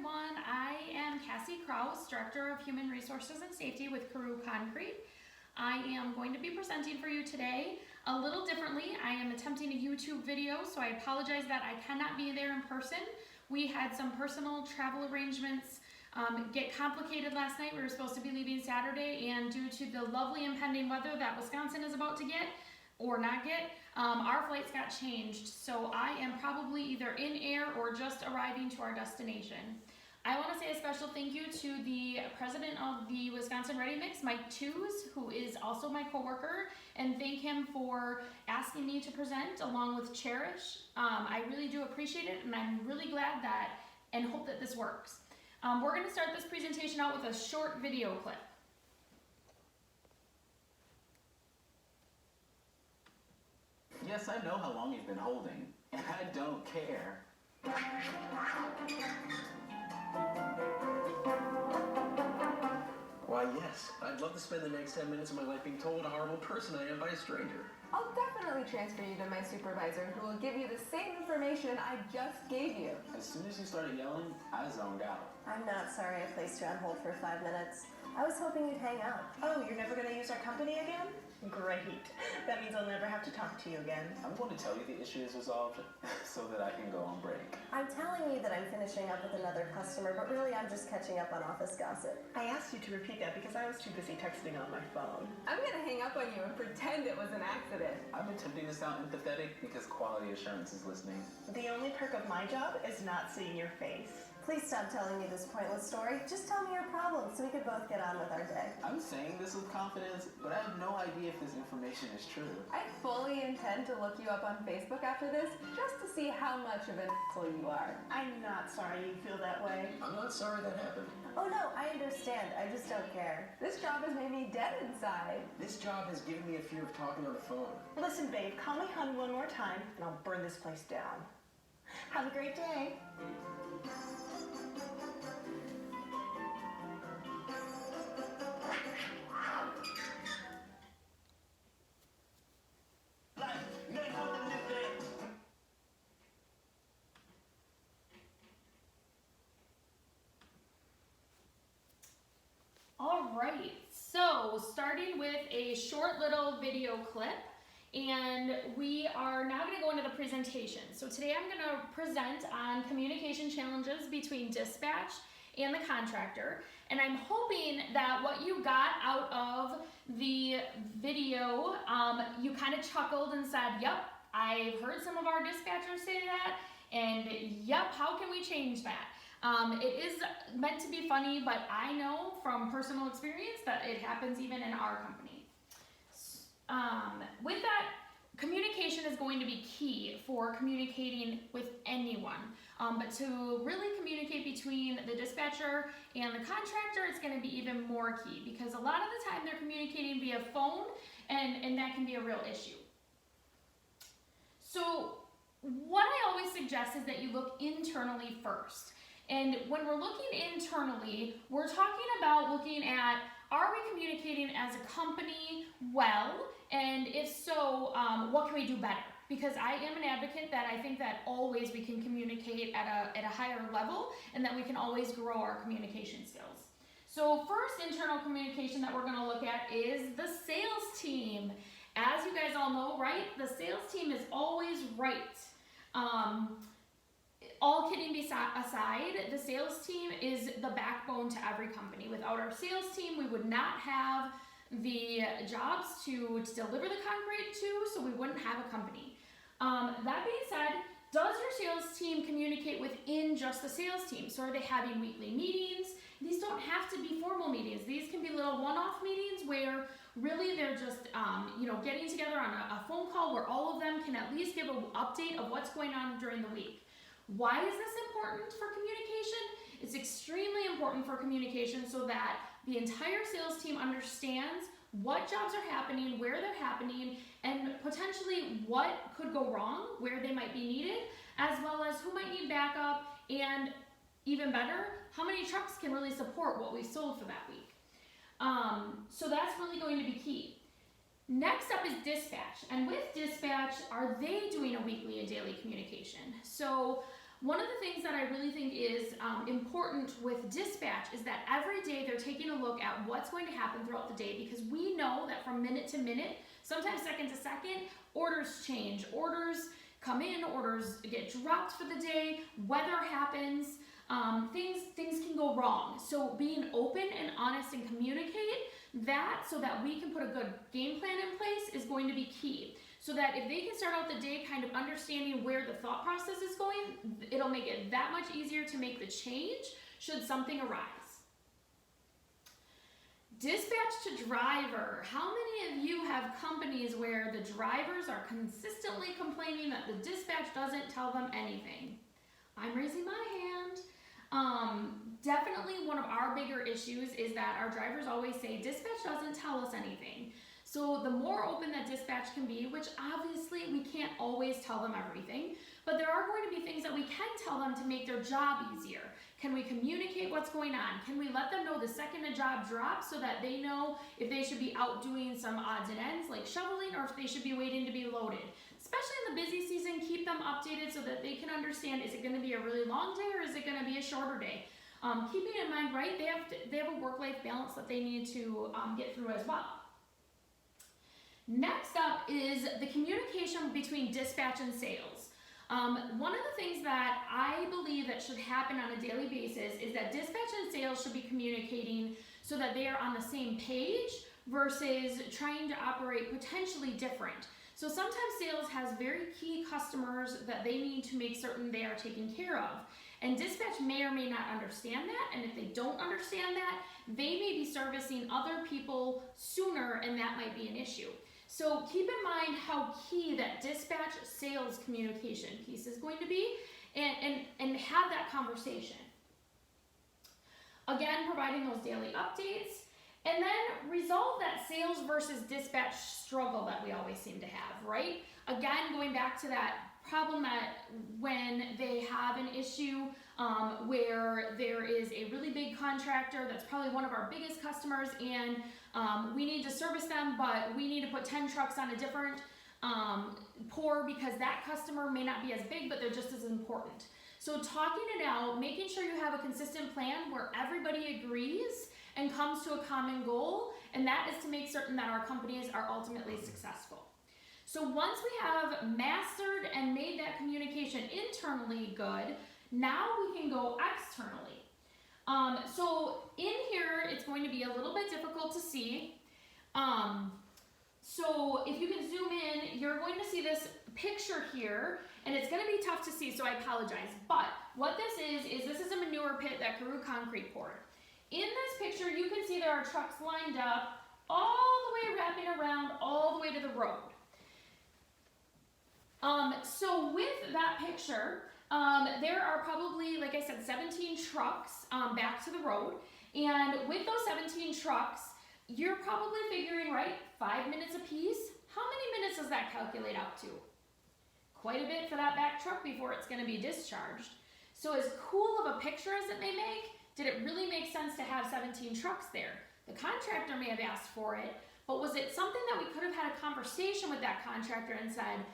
everyone. I am Cassie Kraus, Director of Human Resources and Safety with Carew Concrete. I am going to be presenting for you today a little differently. I am attempting a YouTube video, so I apologize that I cannot be there in person. We had some personal travel arrangements get complicated last night. We were supposed to be leaving Saturday, and due to the lovely impending weather that Wisconsin is about to get, or not get, our flights got changed. So I am probably either in air or just arriving to our destination. I want to say a special thank you to the president of the Wisconsin Ready Mix, Mike Tews, who is also my coworker, and thank him for asking me to present along with Cherish. I really do appreciate it, and I'm really glad that and hope that this works. We're going to start this presentation out with a short video clip. Yes, I know how long you've been holding, and I don't care. Why, yes, I'd love to spend the next 10 minutes of my life being told what a horrible person I am by a stranger. I'll definitely transfer you to my supervisor, who will give you the same information I just gave you. As soon as you started yelling, I zoned out. I'm not sorry I placed you on hold for 5 minutes. I was hoping you'd hang out. Oh, you're never going to use our company again? Great. That means I'll never have to talk to you again. I'm going to tell you the issue is resolved so that I can go on break. I'm telling you that I'm finishing up with another customer, but really I'm just catching up on office gossip. I asked you to repeat that because I was too busy texting on my phone. I'm gonna hang up on you and pretend it was an accident. I'm attempting to sound empathetic because quality assurance is listening. The only perk of my job is not seeing your face. Please stop telling me this pointless story. Just tell me your problem so we could both get on with our day. I'm saying this with confidence, but I have no idea if this information is true. I fully intend to look you up on Facebook after this, just to see how much of an asshole you are. I'm not sorry you feel that way. I'm not sorry that happened. Oh no, I understand. I just don't care. This job has made me dead inside. This job has given me a fear of talking on the phone. Listen, babe, call me hun one more time and I'll burn this place down. Have a great day. Alright, so starting with a short little video clip, and we are now going to go into the presentation. So today I'm going to present on communication challenges between dispatch and the contractor, and I'm hoping that what you got out of the video, you kind of chuckled and said, yep, I've heard some of our dispatchers say that, and yep, how can we change that? It is meant to be funny, but I know from personal experience that it happens even in our company. With that, communication is going to be key for communicating with anyone. But to really communicate between the dispatcher and the contractor, it's going to be even more key because a lot of the time they're communicating via phone, and that can be a real issue. So what I always suggest is that you look internally first. And when we're looking internally, we're talking about looking at, are we communicating as a company well? And if so, what can we do better? Because I am an advocate that I think that always we can communicate at a higher level and that we can always grow our communication skills. So first internal communication that we're going to look at is the sales team. As you guys all know, right, the sales team is always right. All kidding aside, the sales team is the backbone to every company. Without our sales team, we would not have the jobs to deliver the concrete to, so we wouldn't have a company. That being said, does your sales team communicate within just the sales team? So are they having weekly meetings? These don't have to be formal meetings. These can be little one-off meetings where really they're just getting together on a phone call where all of them can at least give an update of what's going on during the week. Why is this important for communication? It's extremely important for communication so that the entire sales team understands what jobs are happening, where they're happening, and potentially what could go wrong, where they might be needed, as well as who might need backup, and even better, how many trucks can really support what we sold for that week. So that's really going to be key. Next up is dispatch, and with dispatch, are they doing a weekly and daily communication? So one of the things that I really think is important with dispatch is that every day they're taking a look at what's going to happen throughout the day, because we know that from minute to minute, sometimes second to second, orders change. Orders come in, orders get dropped for the day, weather happens, things can go wrong. So being open and honest and communicate that so that we can put a good game plan in place is going to be key. So that if they can start out the day kind of understanding where the thought process is going, it'll make it that much easier to make the change should something arise. Dispatch to driver. How many of you have companies where the drivers are consistently complaining that the dispatch doesn't tell them anything? I'm raising my hand. Definitely one of our bigger issues is that our drivers always say dispatch doesn't tell us anything. So the more open that dispatch can be, which obviously we can't always tell them everything, but there are going to be things that we can tell them to make their job easier. Can we communicate what's going on? Can we let them know the second a job drops so that they know if they should be out doing some odds and ends like shoveling or if they should be waiting to be loaded? Especially in the busy season, keep them updated so that they can understand, is it going to be a really long day or is it going to be a shorter day? Keeping in mind, right, they have a work-life balance that they need to get through as well. Next up is the communication between dispatch and sales. One of the things that I believe that should happen on a daily basis is that dispatch and sales should be communicating so that they are on the same page versus trying to operate potentially different. So sometimes sales has very key customers that they need to make certain they are taken care of. And dispatch may or may not understand that, and if they don't understand that, they may be servicing other people sooner, and that might be an issue. So keep in mind how key that dispatch sales communication piece is going to be, and have that conversation. Again, providing those daily updates, and then resolve that sales versus dispatch struggle that we always seem to have, right? Again, going back to that problem that when they have an issue where there is a really big contractor that's probably one of our biggest customers, and we need to service them, but we need to put 10 trucks on a different pour because that customer may not be as big, but they're just as important. So talking it out, making sure you have a consistent plan where everybody agrees and comes to a common goal, and that is to make certain that our companies are ultimately successful. So once we have mastered and made that communication internally good, now we can go externally. So in here, it's going to be a little bit difficult to see. So if you can zoom in, you're going to see this picture here, and it's going to be tough to see, so I apologize. But what this is a manure pit that Guru Concrete poured. In this picture, you can see there are trucks lined up all the way wrapping around all the way to the road. So with that picture, there are probably, like I said, 17 trucks back to the road. And with those 17 trucks, you're probably figuring, right, 5 minutes apiece. How many minutes does that calculate out to? Quite a bit for that back truck before it's going to be discharged. So as cool of a picture as it may make, did it really make sense to have 17 trucks there? The contractor may have asked for it, but was it something that we could have had a conversation with that contractor and said,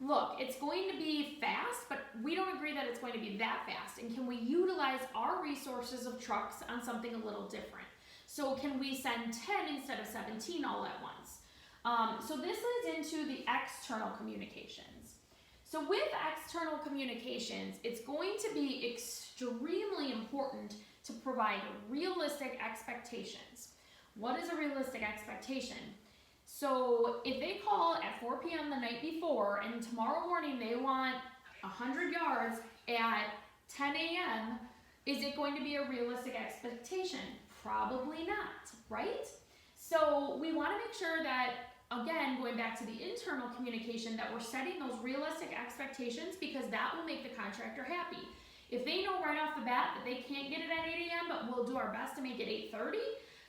look, it's going to be fast, but we don't agree that it's going to be that fast. And can we utilize our resources of trucks on something a little different? So can we send 10 instead of 17 all at once? So this leads into the external communications. So with external communications, it's going to be extremely important to provide realistic expectations. What is a realistic expectation? So if they call at 4 p.m. the night before and tomorrow morning they want 100 yards at 10 a.m., is it going to be a realistic expectation? Probably not, right? So we want to make sure that, again, going back to the internal communication, that we're setting those realistic expectations, because that will make the contractor happy. If they know right off the bat that they can't get it at 8 a.m., but we'll do our best to make it 8:30,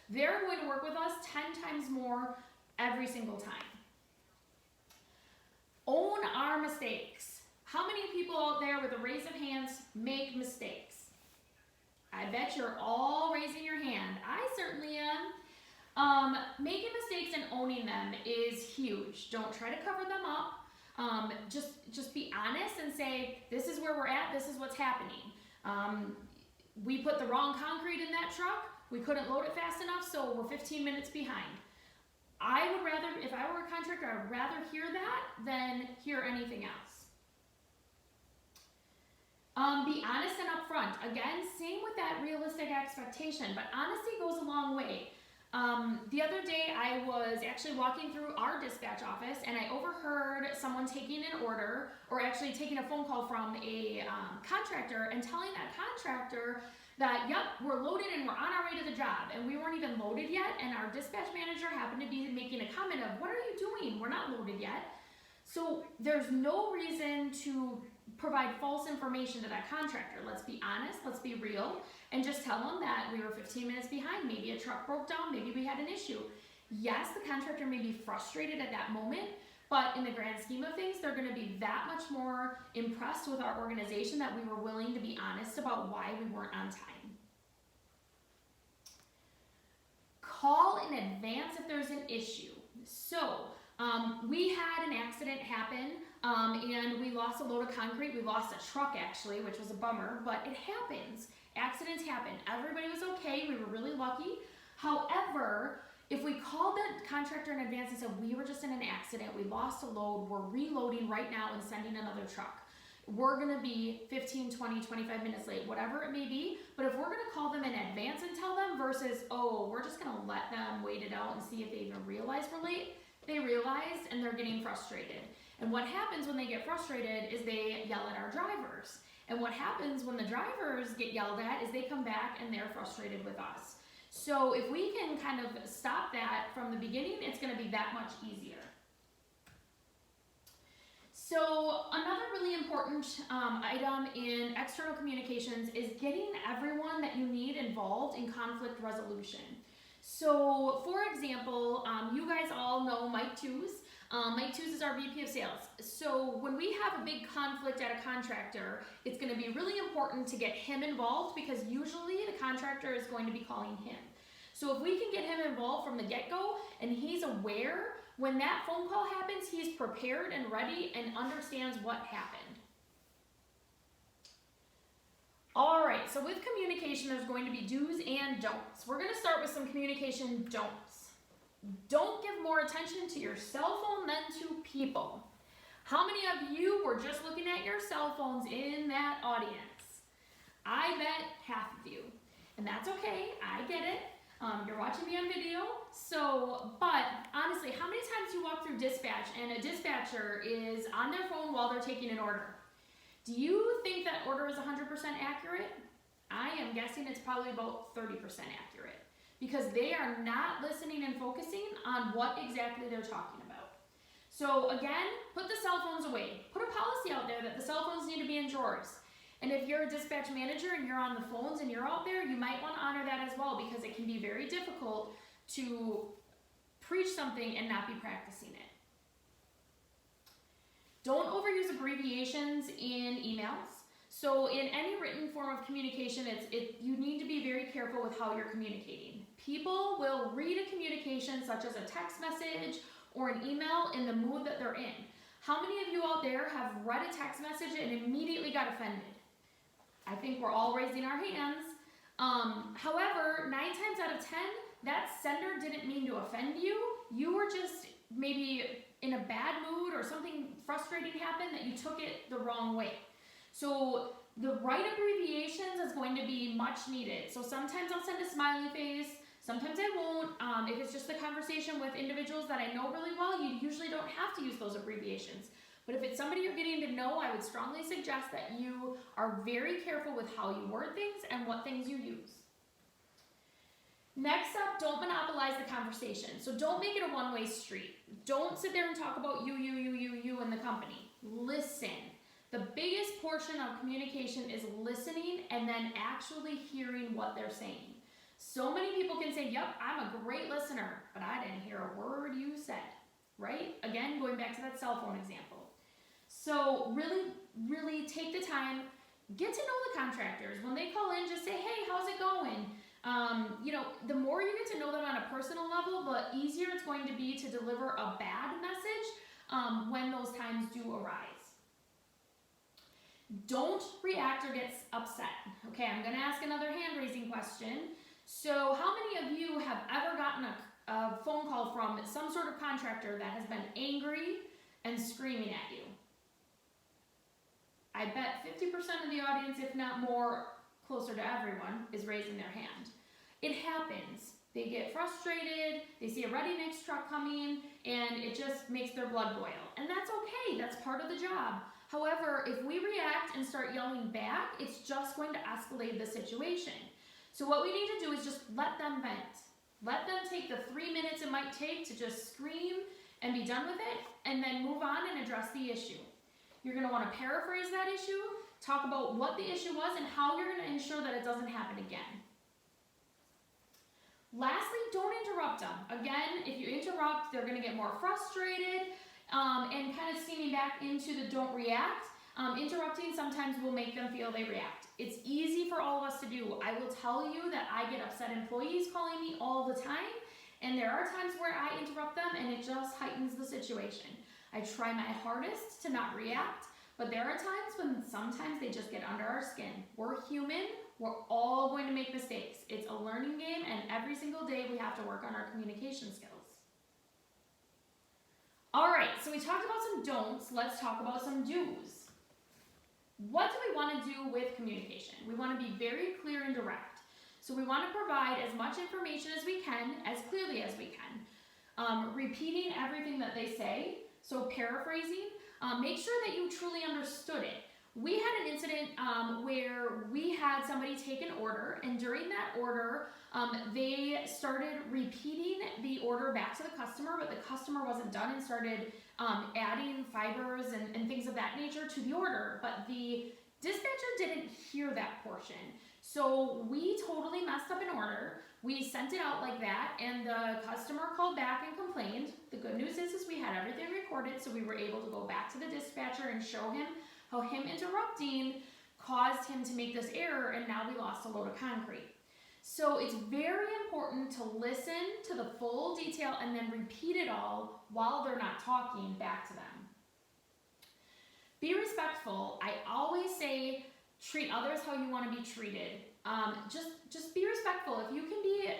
they're going to work with us 10 times more every single time. Own our mistakes. How many people out there with a raise of hands make mistakes? I bet you're all raising your hand. I certainly am. Making mistakes and owning them is huge. Don't try to cover them up. just be honest and say, this is where we're at, this is what's happening. We put the wrong concrete in that truck, we couldn't load it fast enough, so we're 15 minutes behind. I would rather, if I were a contractor, I would rather hear that than hear anything else. Be honest and upfront. Again, same with that realistic expectation, but honesty goes a long way. The other day I was actually walking through our dispatch office and I overheard someone taking an order, or actually taking a phone call from a contractor and telling that contractor that, yep, we're loaded and we're on our way to the job, and we weren't even loaded yet, and our dispatch manager happened to be making a comment of, what are you doing? We're not loaded yet. So there's no reason to provide false information to that contractor. Let's be honest, let's be real, and just tell them that we were 15 minutes behind. Maybe a truck broke down, maybe we had an issue. Yes, the contractor may be frustrated at that moment, but in the grand scheme of things, they're gonna be that much more impressed with our organization that we were willing to be honest about why we weren't on time. Call in advance if there's an issue. So, we had an accident happen, and we lost a load of concrete. We lost a truck actually, which was a bummer, but it happens. Accidents happen. Everybody was okay. We were really lucky. However, if we called the contractor in advance and said, we were just in an accident, we lost a load, we're reloading right now and sending another truck, we're gonna be 15, 20, 25 minutes late, whatever it may be. But if we're gonna call them in advance and tell them versus, oh, we're just gonna let them wait it out and see if they even realize we're late, they realized and they're getting frustrated. And what happens when they get frustrated is they yell at our drivers. And what happens when the drivers get yelled at is they come back and they're frustrated with us. So if we can kind of stop that from the beginning, it's gonna be that much easier. So another really important item in external communications is getting everyone that you need involved in conflict resolution. So for example, you guys all know Mike Tews. Mike Tews is our VP of sales. So when we have a big conflict at a contractor, it's gonna be really important to get him involved, because usually the contractor is going to be calling him. So if we can get him involved from the get-go and he's aware, when that phone call happens, he's prepared and ready and understands what happened. All right, so with communication, there's going to be do's and don'ts. We're gonna start with some communication don'ts. Don't give more attention to your cell phone than to people. How many of you were just looking at your cell phones in that audience? I bet half of you, and that's okay, I get it. You're watching me on video, but honestly, how many times do you walk through dispatch and a dispatcher is on their phone while they're taking an order? Do you think that order is 100% accurate? I am guessing it's probably about 30% accurate, because they are not listening and focusing on what exactly they're talking about. So again, put the cell phones away. Put a policy out there that the cell phones need to be in drawers. And if you're a dispatch manager and you're on the phones and you're out there, you might want to honor that as well, because it can be very difficult to preach something and not be practicing it. Don't overuse abbreviations in emails. So in any written form of communication, you need to be very careful with how you're communicating. People will read a communication such as a text message or an email in the mood that they're in. How many of you out there have read a text message and immediately got offended? I think we're all raising our hands. However, 9 times out of 10, that sender didn't mean to offend you. You were just maybe in a bad mood, or something frustrating happened that you took it the wrong way. So the right abbreviations is going to be much needed. So sometimes I'll send a smiley face, sometimes I won't. If it's just a conversation with individuals that I know really well, you usually don't have to use those abbreviations. But if it's somebody you're getting to know, I would strongly suggest that you are very careful with how you word things and what things you use. Next up, don't monopolize the conversation. So don't make it a one-way street. Don't sit there and talk about you in the company. Listen. The biggest portion of communication is listening and then actually hearing what they're saying. So many people can say, yep, I'm a great listener, but I didn't hear a word you said, right? Again, going back to that cell phone example. So really take the time, get to know the contractors. When they call in, just say, hey, how's it going? The more you get to know them on a personal level, the easier it's going to be to deliver a bad message when those times do arise. Don't react or get upset. Okay, I'm gonna ask another hand raising question. So how many of you have ever gotten a phone call from some sort of contractor that has been angry and screaming at you? I bet 50% of the audience, if not more, closer to everyone, is raising their hand. It happens. They get frustrated, they see a ready mix truck coming, and it just makes their blood boil. And that's okay, that's part of the job. However, if we react and start yelling back, it's just going to escalate the situation. So what we need to do is just let them vent. Let them take the 3 minutes it might take to just scream and be done with it, and then move on and address the issue. You're going to want to paraphrase that issue, talk about what the issue was, and how you're going to ensure that it doesn't happen again. Lastly, don't interrupt them. Again, if you interrupt, they're going to get more frustrated and kind of steaming back into the don't react. Interrupting sometimes will make them feel they react. It's easy for all of us to do. I will tell you that I get upset employees calling me all the time, and there are times where I interrupt them and it just heightens the situation. I try my hardest to not react, but there are times when sometimes they just get under our skin. We're human. We're all going to make mistakes. It's a learning game, and every single day we have to work on our communication skills. All right, so we talked about some don'ts. Let's talk about some do's. What do we want to do with communication? We want to be very clear and direct. So we want to provide as much information as we can, as clearly as we can. Repeating everything that they say, so paraphrasing. Make sure that you truly understood it. We had an incident where we had somebody take an order, and during that order, they started repeating the order back to the customer, but the customer wasn't done and started adding fibers and things of that nature to the order, but the dispatcher didn't hear that portion. So we totally messed up an order. We sent it out like that, and the customer called back and complained. The good news is we had everything recorded, so we were able to go back to the dispatcher and show him how him interrupting caused him to make this error, and now we lost a load of concrete. So it's very important to listen to the full detail and then repeat it all while they're not talking back to them. Be respectful. I always say treat others how you want to be treated. Just be respectful. If you can be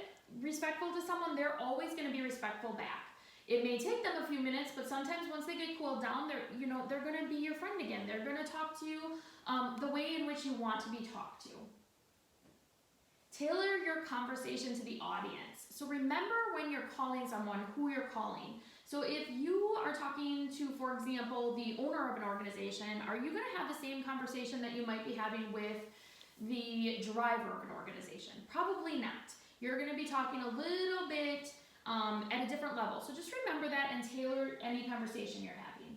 respectful to someone, they're always going to be respectful back. It may take them a few minutes, but sometimes once they get cooled down, they're going to be your friend again. They're going to talk to you the way in which you want to be talked to. Tailor your conversation to the audience. So remember when you're calling someone who you're calling. So if you are talking to, for example, the owner of an organization, are you going to have the same conversation that you might be having with the driver of an organization? Probably not. You're going to be talking a little bit at a different level. So just remember that and tailor any conversation you're having.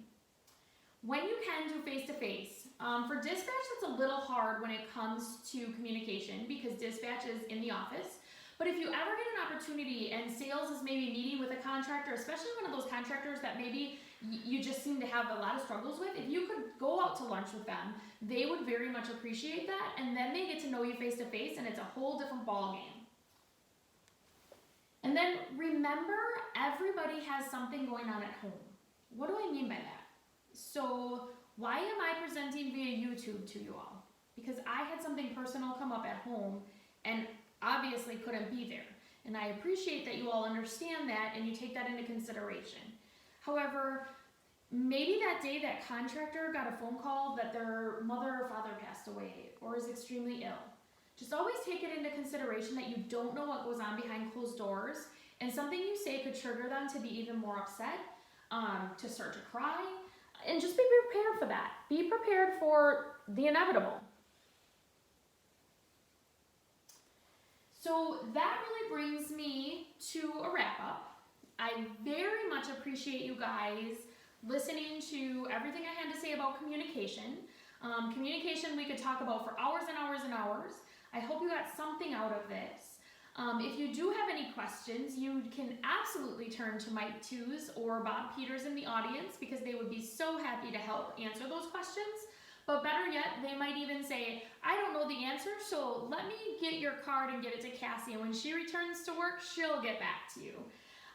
When you can do face-to-face, for dispatch, that's a little hard when it comes to communication because dispatch is in the office. But if you ever get an opportunity and sales is maybe meeting with a contractor, especially one of those contractors that maybe you just seem to have a lot of struggles with, if you could go out to lunch with them, they would very much appreciate that, and then they get to know you face to face, and it's a whole different ball game. And then remember, everybody has something going on at home. What do I mean by that? So why am I presenting via YouTube to you all? Because I had something personal come up at home and obviously couldn't be there. And I appreciate that you all understand that and you take that into consideration. However, maybe that day that contractor got a phone call that their mother or father passed away or is extremely ill. Just always take it into consideration that you don't know what goes on behind closed doors, and something you say could trigger them to be even more upset, to start to cry, and just be prepared for that. Be prepared for the inevitable. So that really brings me to a wrap up. I very much appreciate you guys listening to everything I had to say about communication. Communication we could talk about for hours and hours and hours. I hope you got something out of this. If you do have any questions, you can absolutely turn to Mike Tews or Bob Peters in the audience because they would be so happy to help answer those questions. But better yet, they might even say, I don't know the answer, so let me get your card and give it to Cassie, and when she returns to work, she'll get back to you.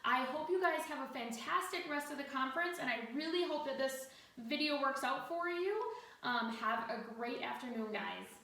I hope you guys have a fantastic rest of the conference, and I really hope that this video works out for you. Have a great afternoon, guys.